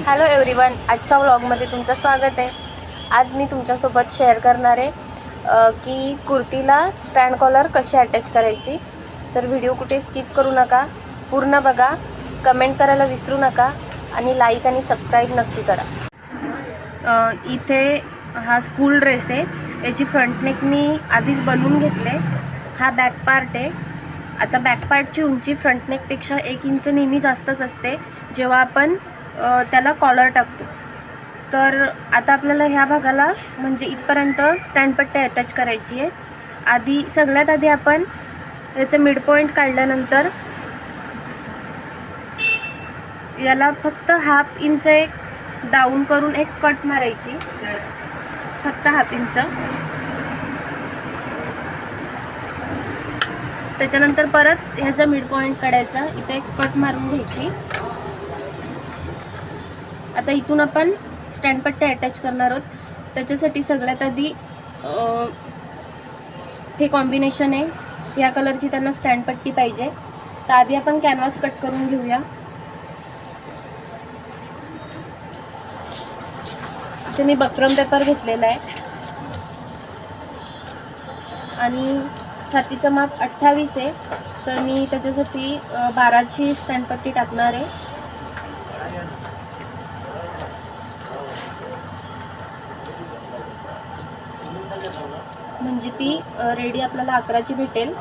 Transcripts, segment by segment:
Hello everyone, आजच्या व्लॉगमध्ये तुमचं स्वागत आहे। आज मी तुमच्यासोबत शेअर करणार आहे की कुर्तीला स्टँड कॉलर कशी अटॅच करायची। तर व्हिडिओ कुठे स्किप करू नका, पूर्ण बघा, कमेंट करायला विसरू नका आणि लाईक आणि सबस्क्राईब नक्की करा। इथे हा स्कूल ड्रेस आहे, याची फ्रंट नेक मी आधीच बनवून घेतले। हा बॅक पार्ट आहे। आता बॅक पार्टची उंची फ्रंट नेकपेक्षा 1 इंच नेहमी जास्तच असते जेव्हा आपण त्याला कॉलर टाकतो। तर आता आपल्याला ह्या भागाला म्हणजे इथपर्यंत स्टँड पट्टी अटॅच करायची आहे। सगळ्यात आधी आपण याचं मिड पॉइंट काढल्यानंतर याला फक्त हाफ इंच एक डाऊन करून एक कट मारायची, फक्त हाफ इंच। त्याच्यानंतर परत ह्याचा मिड पॉइंट काढायचा, इथे एक कट मारून घ्यायची। आता इथून आपण स्टँड पट्टी अटॅच करणार आहोत। त्याच्यासाठी सगळ्यात आधी हे कॉम्बिनेशन आहे, या कलरची त्यांना स्टँड पट्टी पाहिजे। तर आधी आपण कॅनव्हास कट करून घेऊया। इथे मी बकरम पेपर घेतलेला आहे आणि छातीचं माप 28 आहे, तर मी त्याच्यासाठी 12ची स्टँड पट्टी टाकणार आहे। म्हणजे ती रेडी आपल्याला 11ची भेटेल।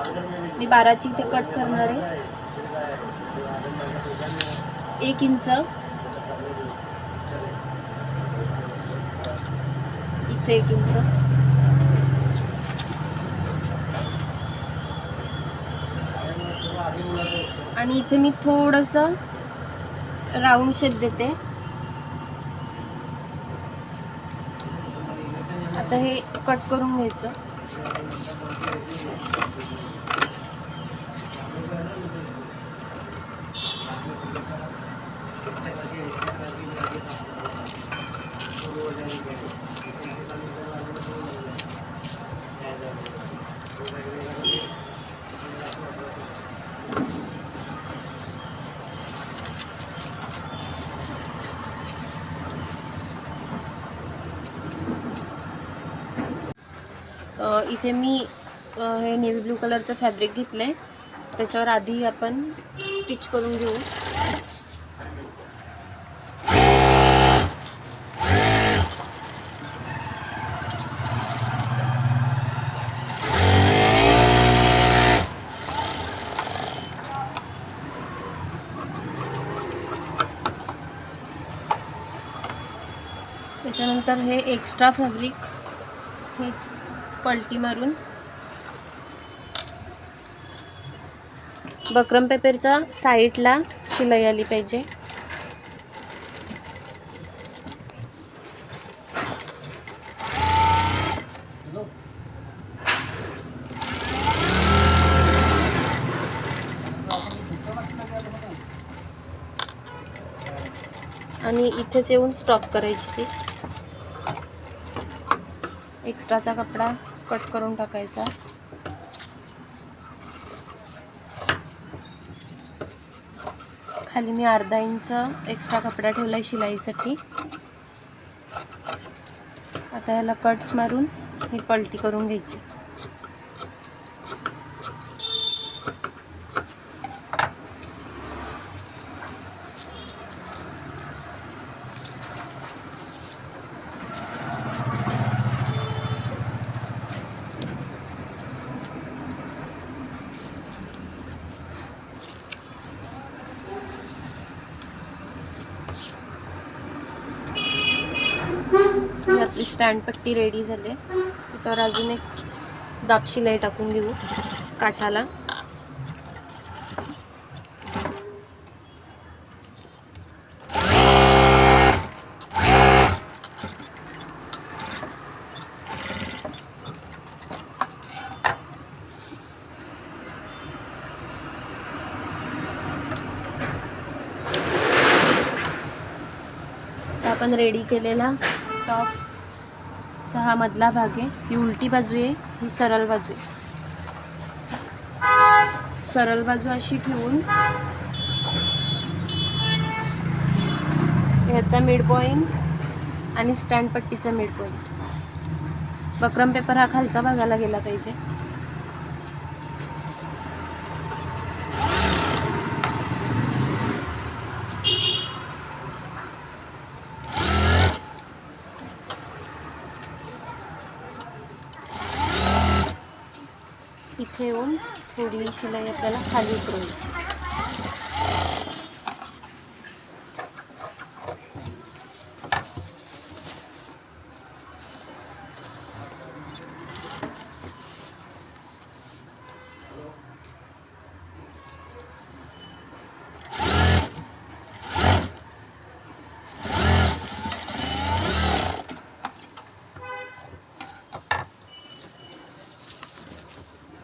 मी 12ची इथे कट करणार आहे। 1 इंच इथे, 1 इंच आणि इथे मी थोडंसं राऊंड शेप देते। आता हे कट करून घ्यायचं। इथे मी हे नेव्ही ब्लू कलरचं फॅब्रिक घेतलंय, त्याच्यावर आधी आपण स्टिच करून घेऊ। त्याच्यानंतर हे एक्स्ट्रा फॅब्रिक हेच पलटी मारून बकरम पेपरच्या साईडला शिलाई आली पाहिजे। आणि इथेच येऊन स्टॉप करायची ती। एक्स्ट्राचा कपडा कट करून टाकायचा। खाली मी अर्धा इंच एक्स्ट्रा कपडा ठेवलाय शिलाईसाठी। आता याला कट्स मारून ही पलटी करून घ्यायची। आपली स्टँड पट्टी रेडी झाली। त्याच्यावर अजून एक दाब शिलाई टाकून घेऊ काठाला। आपण रेडी केलेला टॉपचा हा मधला भाग आहे, ही उलटी बाजू आहे, ही सरळ बाजू आहे। सरळ बाजू अशी ठेवून ह्याचा मिड पॉईंट आणि स्टँड पट्टीचा मिड पॉईंट. बक्रम पेपर हा खालच्या भागाला गेला पाहिजे. इथे येऊन थोडी शिलाई आपल्याला खाली उतरवायची.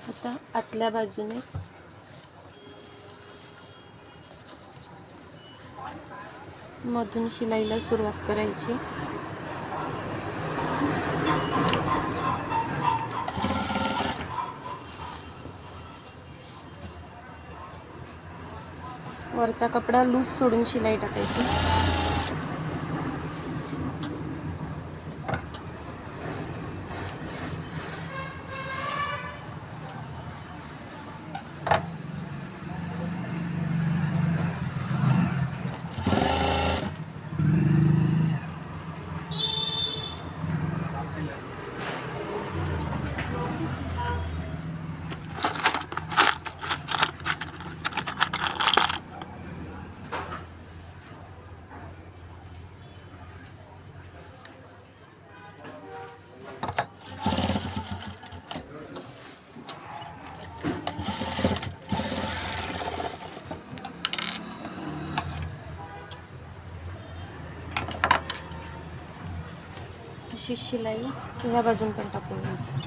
आता आतल्या बाजूने मधून शिलाईला सुरुवात करायची. वरचा कपडा लूज सोडून शिलाई टाकायची. अशी शिलाई ह्या बाजून पण टाकून घ्यायची.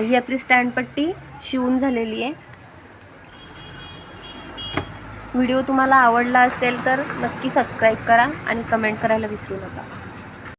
ही आपली स्टँड पट्टी शिवून झालेली आहे. व्हिडिओ तुम्हाला आवडला असेल तर नक्की सबस्क्राईब करा आणि कमेंट करायला विसरू नका.